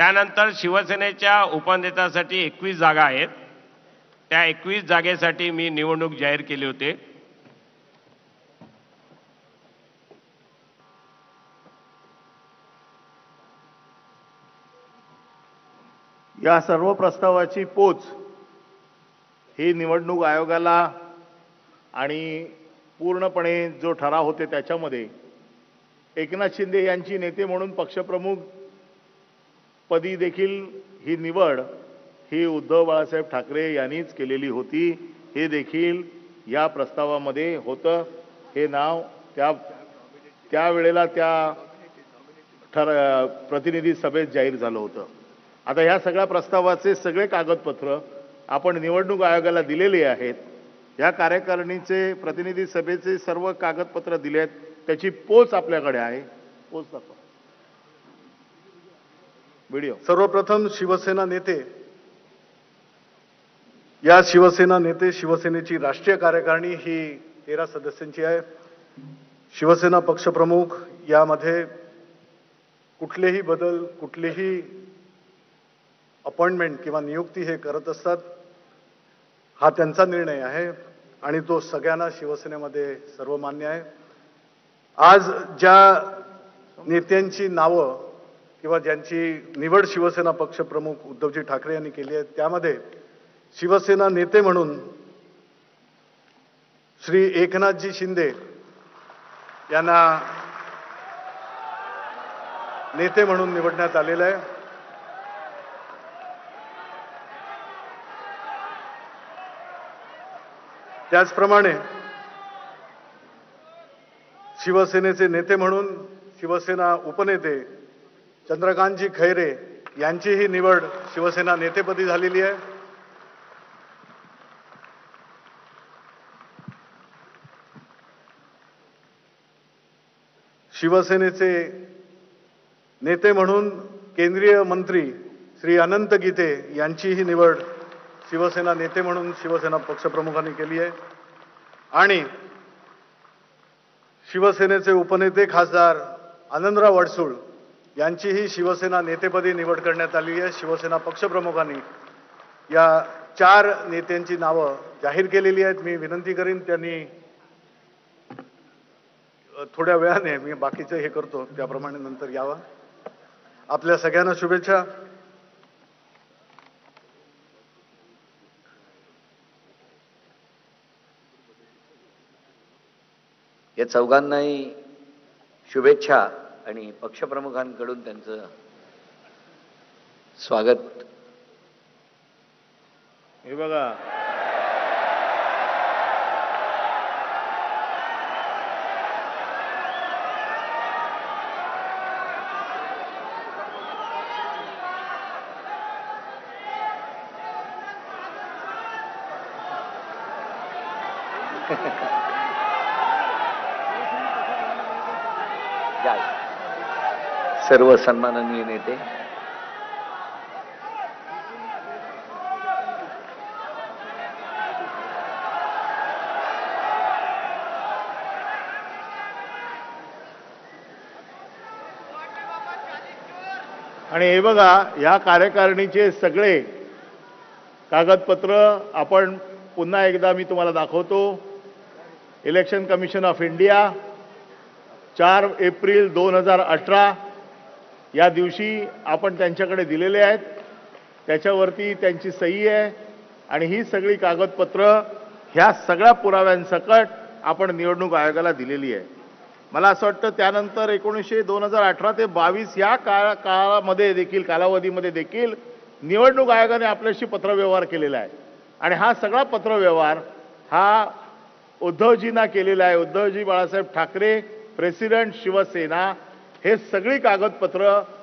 त्यानंतर शिवसेनेच्या उपनेत्यासाठी 21 जागा आहेत. त्या 21 जागेसाठी मी निवडणूक जाहीर केली होती. या सर्व प्रस्तावाची पोच ही निवडणूक आयोगाला आणि पूर्णपणे जो ठराव होते त्याच्यामध्ये एकनाथ शिंदे यांची नेते म्हणून पक्षप्रमुख पदी देखील ही निवड ही उद्धव बाळासाहेब ठाकरे यांनीच केलेली होती. हे देखील या प्रस्तावामध्ये होतं. हे नाव त्यावेळेला त्या प्रतिनिधी सभेत जाहीर झालं होतं. आता ह्या सगळ्या प्रस्तावाचे सगळे कागदपत्र आपण निवडणूक आयोगाला दिलेले आहेत. या कार्यकारिणीचे प्रतिनिधी सभेचे सर्व कागदपत्र दिलेत. त्याची पोच आपल्याकडे आहे. पोच दाखवा व्हिडिओ. सर्वप्रथम शिवसेना नेते, या शिवसेना नेते शिवसेनेची राष्ट्रीय कार्यकारिणी ही 13 सदस्यांची आहे. शिवसेना पक्षप्रमुख यामध्ये कुठलेही बदल, कुठलीही अपॉइंटमेंट किंवा नियुक्ती हे करत असतात. हा त्यांचा निर्णय आहे आणि तो सगळ्यांना शिवसेनेमध्ये सर्वमान्य आहे. आज ज्या नेत्यांची नावं किंवा ज्यांची निवड शिवसेना पक्षप्रमुख उद्धवजी ठाकरे यांनी केली आहे त्यामध्ये शिवसेना नेते म्हणून श्री एकनाथजी शिंदे यांना नेते म्हणून निवडण्यात आलेलं आहे. त्याचप्रमाणे शिवसेनेचे नेते म्हणून शिवसेना उपनेते चंद्रकांतजी खैरे यांचीही निवड शिवसेना नेतेपदी झालेली आहे. शिवसेनेचे नेते म्हणून केंद्रीय मंत्री श्री अनंत गीते यांचीही निवड शिवसेना नेते म्हणून शिवसेना पक्षप्रमुखांनी केली आहे. आणि शिवसेनेचे उपनेते खासदार आनंदराव अडसूळ यांचीही शिवसेना नेतेपदी निवड करण्यात आली आहे. शिवसेना पक्षप्रमुखांनी या 4 नेत्यांची नावं जाहीर केलेली आहेत. मी विनंती करीन त्यांनी थोड्या वेळाने, मी बाकीचं हे करतो त्याप्रमाणे नंतर यावं. आपल्या सगळ्यांना शुभेच्छा. या चौघांनाही शुभेच्छा आणि पक्षप्रमुखांकडून त्यांचं स्वागत. हे बघा, सर्व सन्माननीय नेते, आणि हे बघा, या कार्यकारिणीचे सगळे कागदपत्र आपण पुन्हा एकदा मी तुम्हाला दाखवतो. Election commission of India 4 April 2018 या दिवशी आपण त्यांच्याकडे दिलेले आहेत. त्याच्यावरती त्यांची सही आहे आणि ही सगळी कागदपत्र ह्या सगळ्या पुराव्यांसकट आपण निवडणूक आयोगाला दिलेली आहे. मला असं वाटतं त्यानंतर 2018 ते 22 या काळामध्ये देखील, कालावधीमध्ये देखील निवडणूक आयोगाने आपल्याशी पत्रव्यवहार केलेला आहे. आणि हा सगळा पत्रव्यवहार हा उद्धवजींना केलेला आहे. उद्धवजी बाळासाहेब ठाकरे, प्रेसिडेंट शिवसेना, हे सगळी कागदपत्र